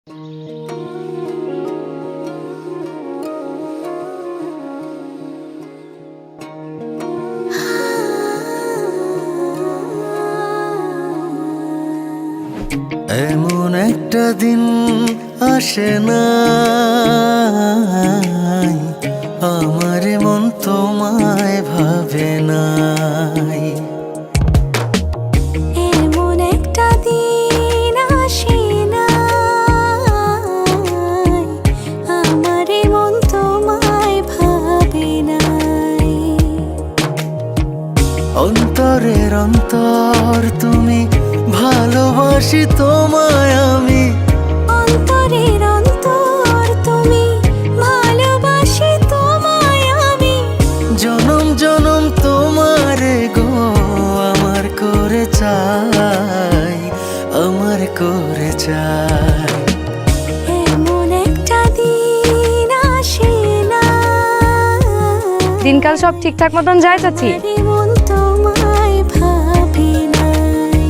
এমন একটা দিন আসে না আমার মন তোমায় ভাবে নাই। এমন একটা দিন আসে না আমার মন তোমায় ভাবে নাই। অন্তরের অন্তর তুমি, ভালোবাসি তোমায় আমি। অন্তরের অন্তর তুমি, ভালোবাসি তোমায় আমি। জনম জনম তোমারে গো আমার করে চাই, আমার করে চাই। এমন একটা দিন আসে না। দিনকাল সব ঠিকঠাক মতন যায় চাচি? আমার মন তোমায় ভাবে নাই।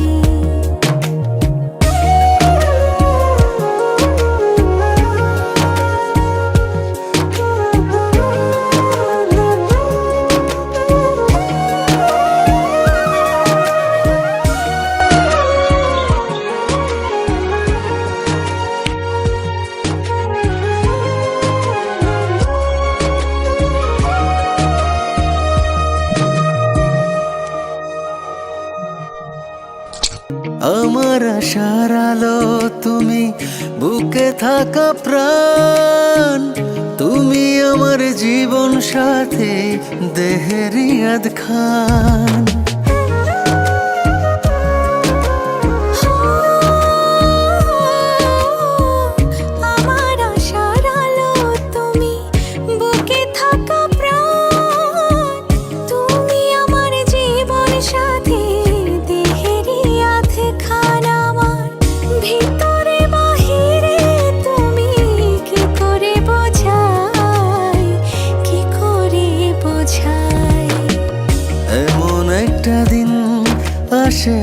আমার আশার আলো তুমি, বুকে থাকা প্রাণ তুমি, আমার জীবন সাথী দেহেরিয়াদ খান। আমার আশার আলো তুমি, বুকে থাকা প্রাণ তুমি, আমার জীবন সাথী দেহেরিয়াদ খান। আমার ভিতরে বাহিরে তুমি, কি করে বোঝাই, কি করে বোঝাই। এমন একটা দিন আসে